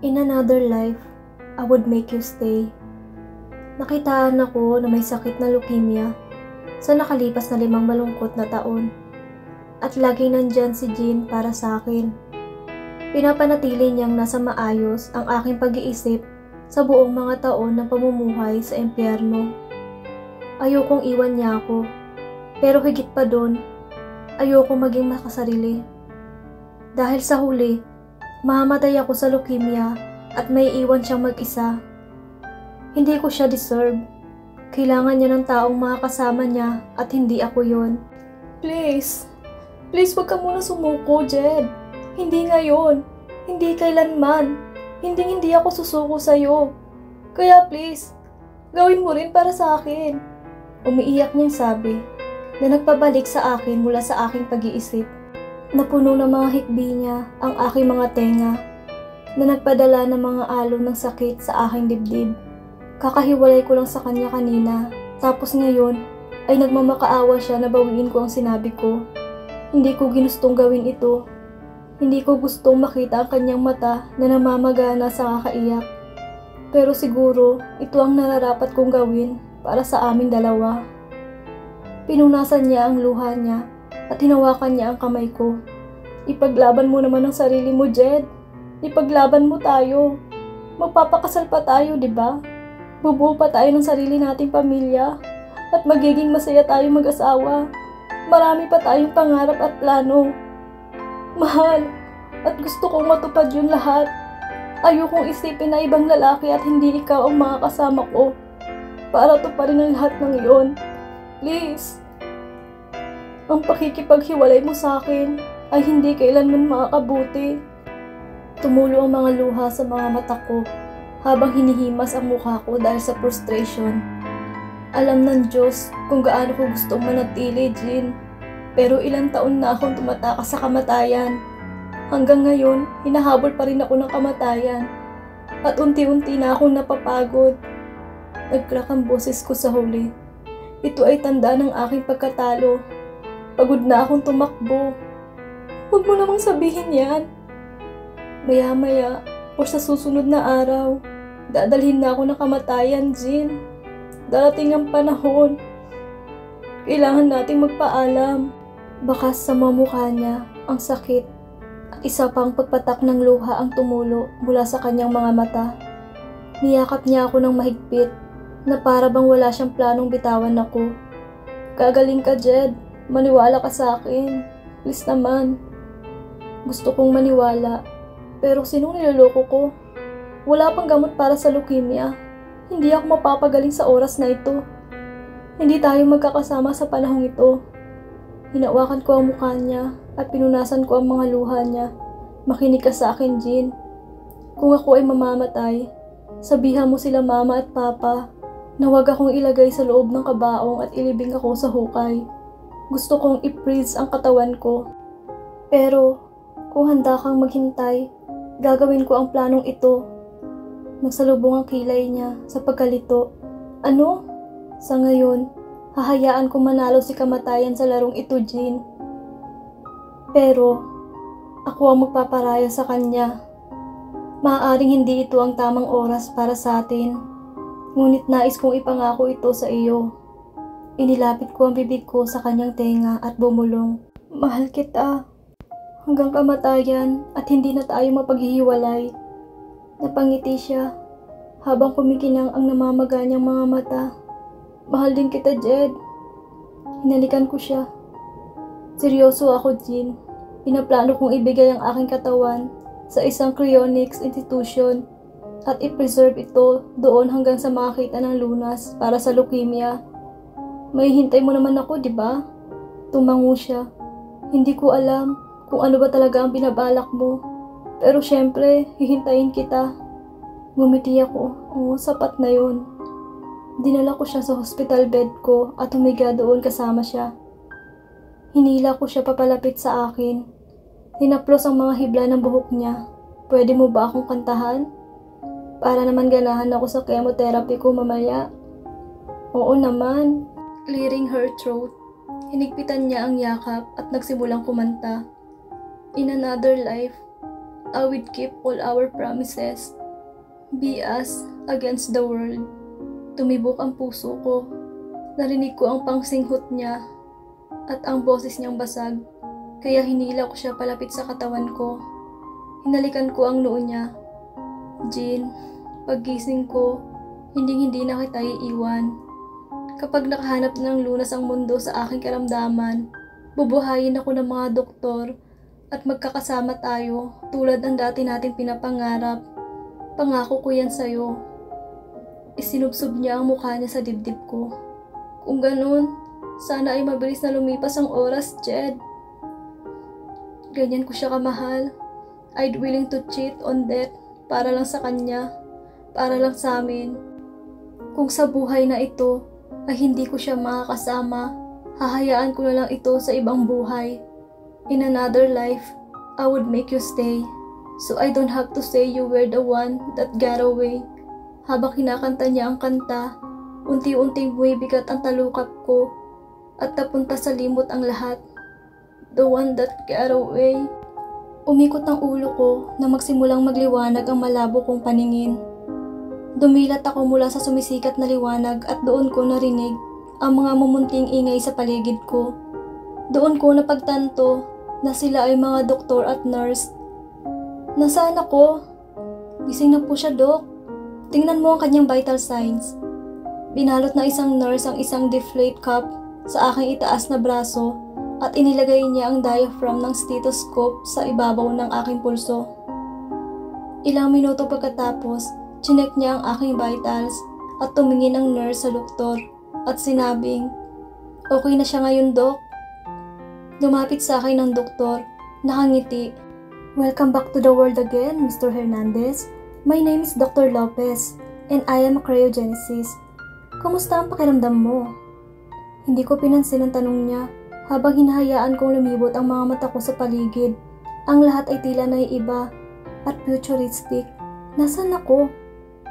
In another life, I would make you stay. Nakitaan ako na may sakit na leukemia sa nakalipas na 5 malungkot na taon. At laging nandyan si Jean para sa akin. Pinapanatili niyang nasa maayos ang aking pag-iisip sa buong mga taon ng pamumuhay sa impyerno. Ayokong iwan niya ako, pero higit pa doon, ayokong maging makasarili. Dahil sa huli, mamamatay ako sa leukemia at may iwan siyang mag-isa. Hindi ko siya deserve. Kailangan niya ng taong makakasama niya at hindi ako yon. Please, wag ka muna sumuko, Jed. Hindi ngayon, hindi kailanman, hindi ako susuko sa'yo. Kaya please, gawin mo rin para sa akin. Umiiyak niyang sabi na nagpabalik sa akin mula sa aking pag-iisip. Napuno ng mga hikbi niya ang aking mga tenga na nagpadala ng mga alon ng sakit sa aking dibdib. Kakahiwalay ko lang sa kanya kanina, tapos ngayon ay nagmamakaawa siya na bawiin ko ang sinabi ko. Hindi ko ginustong gawin ito. Hindi ko gustong makita ang kanyang mata na namamagana sa kakaiyak. Pero siguro ito ang nararapat kong gawin para sa aming dalawa. Pinunasan niya ang luha niya at hinawakan niya ang kamay ko. Ipaglaban mo naman ang sarili mo, Jed. Ipaglaban mo tayo. Magpapakasal pa tayo, di ba? Bubuo pa tayo ng sarili nating pamilya at magiging masaya tayo mag-asawa. Marami pa tayong pangarap at plano. Mahal, at gusto kong matupad yun lahat. Ayokong isipin na ibang lalaki at hindi ikaw ang makakasama ko para tuparin ang lahat ng iyon. Please. Ang pakikipaghiwalay mo sa akin ay hindi kailanman makakabuti. Tumulo ang mga luha sa mga mata ko habang hinihimas ang mukha ko dahil sa frustration. Alam ng Diyos kung gaano ko gustong manatili, Jean. Pero ilang taon na akong tumatakas sa kamatayan. Hanggang ngayon, hinahabol pa rin ako ng kamatayan. At unti-unti na akong napapagod. Nag-crack ang boses ko sa huli. Ito ay tanda ng aking pagkatalo. Pagod na akong tumakbo. Huwag mo namang sabihin yan. Maya-maya, o sa susunod na araw, dadalhin na ako ng kamatayan, Jean. Darating ang panahon. Kailangan nating magpaalam. Bakas sa mukha niya ang sakit at isa pang pagpatak ng luha ang tumulo mula sa kanyang mga mata. Niyakap niya ako ng mahigpit na para bang wala siyang planong bitawan ako. Gagaling ka, Jed. Maniwala ka sa akin. Please naman. Gusto kong maniwala. Pero sinong niloloko ko? Wala pang gamot para sa leukemia. Hindi ako mapapagaling sa oras na ito. Hindi tayo magkakasama sa panahong ito. Hinawakan ko ang mukha niya at pinunasan ko ang mga luha niya. Makinig ka sa akin, Jean. Kung ako ay mamamatay, sabihan mo sila mama at papa na huwag akong ilagay sa loob ng kabaong at ilibing ako sa hukay. Gusto kong i-freeze ang katawan ko. Pero kung handa kang maghintay, gagawin ko ang planong ito. Nagsalubong ang kilay niya sa pagkalito. Ano? Sa ngayon, hahayaan kong manalo si kamatayan sa larong ito, Jean. Pero, ako ang magpaparaya sa kanya. Maaaring hindi ito ang tamang oras para sa atin. Ngunit nais kong ipangako ito sa iyo. Inilapit ko ang bibig ko sa kanyang tenga at bumulong. Mahal kita. Hanggang kamatayan at hindi na tayo mapaghihiwalay. Napangiti siya habang kumikinang ang namamaga niyang mga mata. Mahal din kita, Jed. Hinalikan ko siya. Seryoso ako, Jean. Pinaplano kong ibigay ang aking katawan sa isang cryonics institution at i-preserve ito doon hanggang sa makakita ng lunas para sa leukemia. May hintay mo naman ako, di ba? Tumango siya. Hindi ko alam kung ano ba talaga ang binabalak mo. Pero syempre, hihintayin kita. Ngumiti ako. Oo, sapat na yun. Dinala ko siya sa hospital bed ko at humiga doon kasama siya. Hinila ko siya papalapit sa akin. Hinaplos ang mga hibla ng buhok niya. Pwede mo ba akong kantahan? Para naman ganahan ako sa chemotherapy ko mamaya. Oo naman. Clearing her throat, hinigpitan niya ang yakap at nagsimulang kumanta. In another life, I would keep all our promises. Be us against the world. Tumibok ang puso ko. Narinig ko ang pangsinghot niya at ang boses niyang basag. Kaya hinila ko siya palapit sa katawan ko. Hinalikan ko ang noo niya. Jean, paggising ko, hindi na kita iiwan. Kapag nakahanap ng lunas ang mundo sa aking karamdaman, bubuhayin ako ng mga doktor at magkakasama tayo tulad ng dati nating pinapangarap. Pangako ko yan sa'yo. Isinubsob niya ang mukha niya sa dibdib ko. Kung ganun, sana ay mabilis na lumipas ang oras, Jed. Ganyan ko siya kamahal. I'd willing to cheat on death para lang sa kanya, para lang sa amin. Kung sa buhay na ito ay hindi ko siya makakasama, hahayaan ko na lang ito sa ibang buhay. In another life, I would make you stay, so I don't have to say you were the one that got away. Habang kinakanta niya ang kanta, unti-unting bumibigat ang talukap ko at napunta sa limot ang lahat. The one that got away. Umikot ang ulo ko na magsimulang magliwanag ang malabo kong paningin. Dumilat ako mula sa sumisikat na liwanag at doon ko narinig ang mga mumunting ingay sa paligid ko. Doon ko napagtanto na sila ay mga doktor at nurse. Nasaan ako? Gising na po siya, Dok. Tingnan mo ang kanyang vital signs. Binalot na isang nurse ang isang deflate cup sa aking itaas na braso at inilagay niya ang diaphragm ng stethoscope sa ibabaw ng aking pulso. Ilang minuto pagkatapos, chinek niya ang aking vitals at tumingin ang nurse sa doktor at sinabing, "Okay na siya ngayon, Dok." Lumapit sa akin ang doktor, nakangiti. "Welcome back to the world again, Mr. Hernandez. My name is Dr. Lopez and I am a cryogenicist. Kamusta ang pakiramdam mo?" Hindi ko pinansin ang tanong niya habang hinahayaan kong lumibot ang mga mata ko sa paligid. Ang lahat ay tila naiiba at futuristic. Nasaan ako?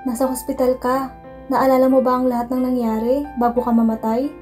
Nasa hospital ka. Naalala mo ba ang lahat ng nangyari bago ka mamatay?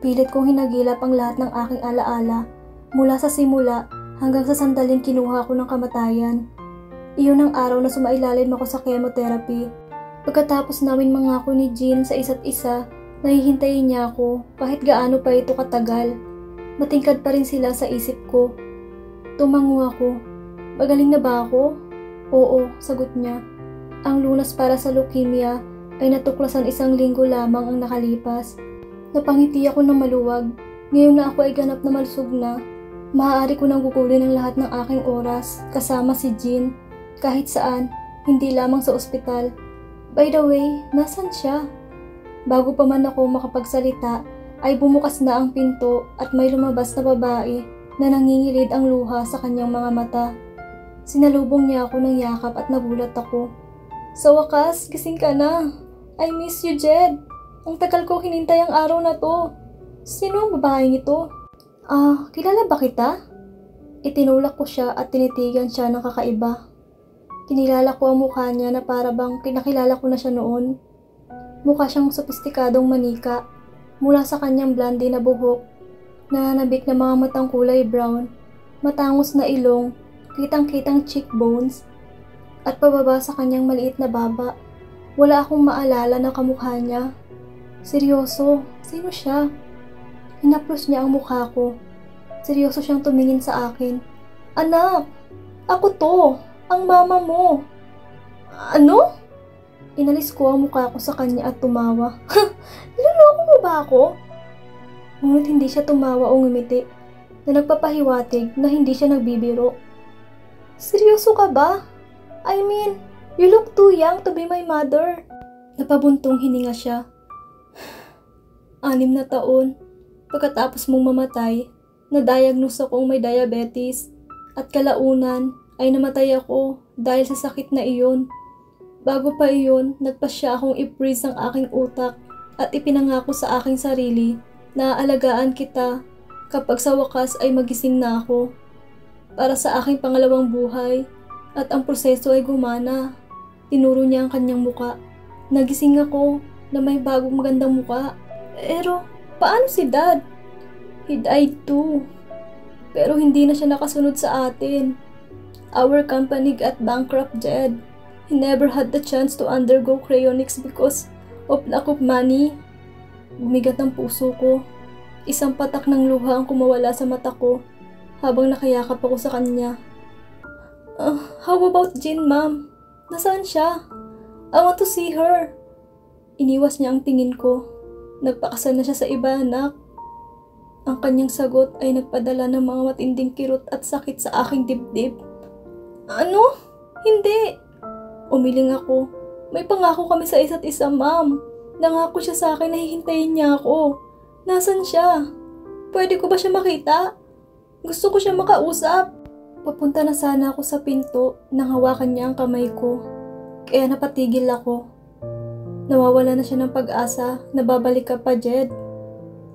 Pilit kong hinagilap ang lahat ng aking alaala mula sa simula hanggang sa sandaling kinuha ko ng kamatayan. Iyon ang araw na sumailalim ako sa chemotherapy. Pagkatapos namin mangako ni Jean sa isa't isa, nahihintayin niya ako kahit gaano pa ito katagal. Matingkad pa rin sila sa isip ko. Tumango ako. "Magaling na ba ako?" "Oo," sagot niya. Ang lunas para sa leukemia ay natuklasan 1 linggo lamang ang nakalipas. Napangiti ako ng maluwag. Ngayon na ako ay ganap na malusog na, maaari ko nang gugulin ang lahat ng aking oras kasama si Jean. Kahit saan, hindi lamang sa ospital. By the way, nasan siya? Bago pa man ako makapagsalita, ay bumukas na ang pinto at may lumabas na babae na nangingilid ang luha sa kanyang mga mata. Sinalubong niya ako ng yakap at nagulat ako. "Sa wakas, gising ka na. I miss you, Jed. Ang tagal ko hinintay ang araw na to. Sino ang babaeng ito?" Kilala ba kita?" Itinulak ko siya at tinitigan siya ng kakaiba. Kinilala ko ang mukha niya na para bang kinakilala ko na siya noon. Mukha siyang sopistikadong manika. Mula sa kanyang blondie na buhok, nananabik na mga matang kulay brown, matangos na ilong, kitang-kitang cheekbones, at pababa sa kanyang maliit na baba. Wala akong maalala na kamukha niya. Seryoso, sino siya? Hinaplos niya ang mukha ko. Seryoso siyang tumingin sa akin. "Anak, ako to, ang mama mo." "Ano?" Inalis ko ang mukha ko sa kanya at tumawa. "Niloloko mo ba ako?" Ngunit hindi siya tumawa o ngumiti, na nagpapahiwatig na hindi siya nagbibiro. "Seryoso ka ba? I mean, you look too young to be my mother." Napabuntong hininga siya. 6 na taon, pagkatapos mong mamatay, na-diagnose akong may diabetes at kalaunan ay namatay ako dahil sa sakit na iyon. Bago pa iyon, nagpasya akong i-freeze ang aking utak at ipinangako sa aking sarili na aalagaan kita kapag sa wakas ay magising na ako. Para sa aking pangalawang buhay at ang proseso ay gumana. Tinuro niya ang kanyang muka. Nagising ako na may bagong magandang muka. Pero, paano si Dad? He died too. Pero hindi na siya nakasunod sa atin. Our company got bankrupt, Jed. He never had the chance to undergo cryonics because of lack of money. Bumigat ang puso ko. Isang patak ng luha ang kumawala sa mata ko habang nakayakap ako sa kanya. How about Jean, ma'am? Nasaan siya? I want to see her. Iniwas niya ang tingin ko. Nagpakasal na siya sa iba, anak. Ang kanyang sagot ay nagpadala ng mga matinding kirot at sakit sa aking dibdib. Ano? Hindi. Umiling ako. May pangako kami sa isa't isa, ma'am. Nangako siya sa akin na hihintayin niya ako. Nasaan siya? Pwede ko ba siya makita? Gusto ko siya makausap. Papunta na sana ako sa pinto nang hawakan niya ang kamay ko. Kaya napatigil ako. Nawawala na siya ng pag-asa na babalik ka pa, Jed.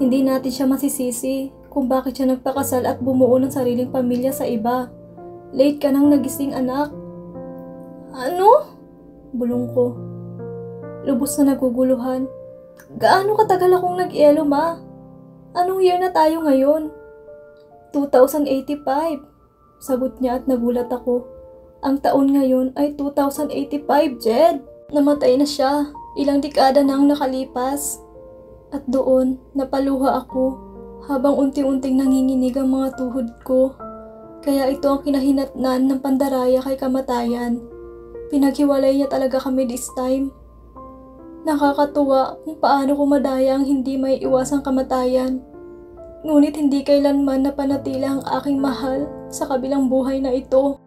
Hindi natin siya masisisi kung bakit siya nagpakasal at bumuo ng sariling pamilya sa iba. Late ka nang nagising, anak. Ano? Bulong ko. Lubos na naguguluhan. Gaano katagal akong nag-elo, ma? Anong year na tayo ngayon? 2085. Sagot niya at nagulat ako. Ang taon ngayon ay 2085, Jed. Namatay na siya. Ilang dekada nang nakalipas. At doon, napaluha ako habang unti-unting nanginginig ang mga tuhod ko. Kaya ito ang kinahinatnan ng pandaraya kay kamatayan. Pinaghiwalay niya talaga kami this time. Nakakatuwa kung paano ko madaya ang hindi may iwasang kamatayan. Ngunit hindi kailanman napanatili ang aking mahal sa kabilang buhay na ito.